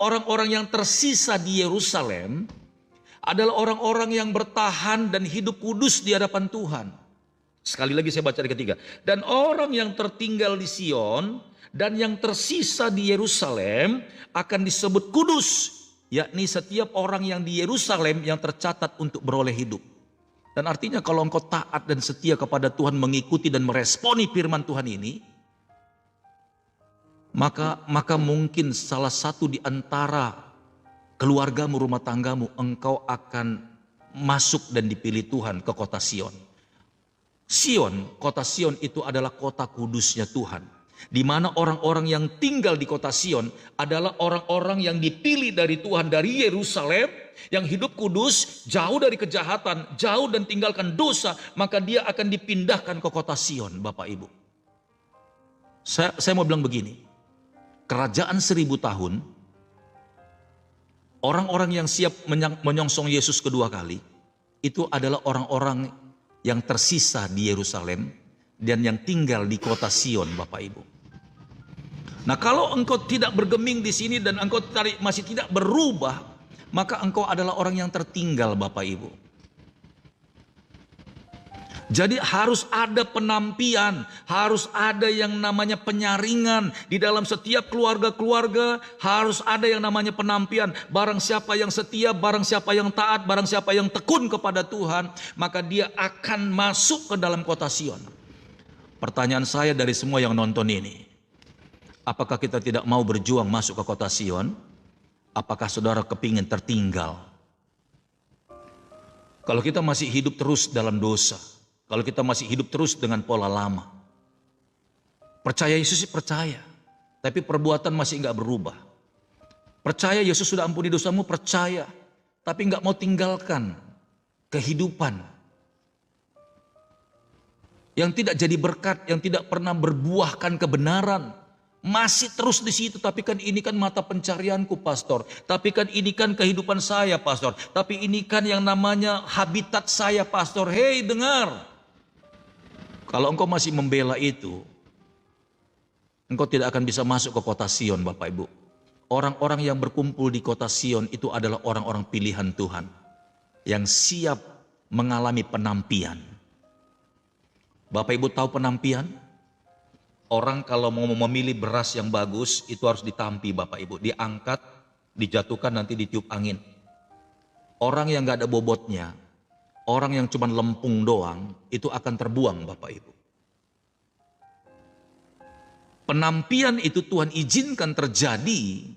orang-orang yang tersisa di Yerusalem adalah orang-orang yang bertahan dan hidup kudus di hadapan Tuhan. Sekali lagi saya baca di ketiga. Dan orang yang tertinggal di Sion dan yang tersisa di Yerusalem akan disebut kudus, yakni setiap orang yang di Yerusalem yang tercatat untuk beroleh hidup. Dan artinya kalau engkau taat dan setia kepada Tuhan, mengikuti dan meresponi firman Tuhan ini, maka mungkin salah satu di antara keluargamu, rumah tanggamu, engkau akan masuk dan dipilih Tuhan ke kota Sion. Sion, kota Sion itu adalah kota kudusnya Tuhan. Di mana orang-orang yang tinggal di kota Sion adalah orang-orang yang dipilih dari Tuhan dari Yerusalem, yang hidup kudus, jauh dari kejahatan, jauh dan tinggalkan dosa, maka dia akan dipindahkan ke kota Sion, Bapak Ibu. Saya mau bilang begini, kerajaan 1000 tahun, orang-orang yang siap menyongsong Yesus kedua kali, itu adalah orang-orang yang tersisa di Yerusalem dan yang tinggal di kota Sion, Bapak Ibu. Nah, kalau engkau tidak bergeming di sini dan engkau masih tidak berubah, maka engkau adalah orang yang tertinggal, Bapak Ibu. Jadi harus ada penampian, harus ada yang namanya penyaringan di dalam setiap keluarga-keluarga, harus ada yang namanya penampian. Barang siapa yang setia, barang siapa yang taat, barang siapa yang tekun kepada Tuhan, maka dia akan masuk ke dalam kota Sion. Pertanyaan saya dari semua yang nonton ini, apakah kita tidak mau berjuang masuk ke kota Sion? Apakah saudara kepingin tertinggal? Kalau kita masih hidup terus dalam dosa, kalau kita masih hidup terus dengan pola lama, percaya Yesus sih percaya, tapi perbuatan masih enggak berubah. Percaya Yesus sudah ampuni dosamu, percaya, tapi enggak mau tinggalkan kehidupan yang tidak jadi berkat, yang tidak pernah berbuahkan kebenaran. Masih terus di situ, tapi kan ini kan mata pencarianku, pastor. Tapi kan ini kan kehidupan saya, pastor. Tapi ini kan yang namanya habitat saya, pastor. Hei, dengar. Kalau engkau masih membela itu, engkau tidak akan bisa masuk ke kota Sion, Bapak Ibu. Orang-orang yang berkumpul di kota Sion itu adalah orang-orang pilihan Tuhan yang siap mengalami penampian. Bapak Ibu tahu penampian? Orang kalau mau memilih beras yang bagus itu harus ditampi, Bapak Ibu. Diangkat, dijatuhkan, nanti ditiup angin. Orang yang gak ada bobotnya, orang yang cuma lempung doang, itu akan terbuang, Bapak Ibu. Penampian itu Tuhan izinkan terjadi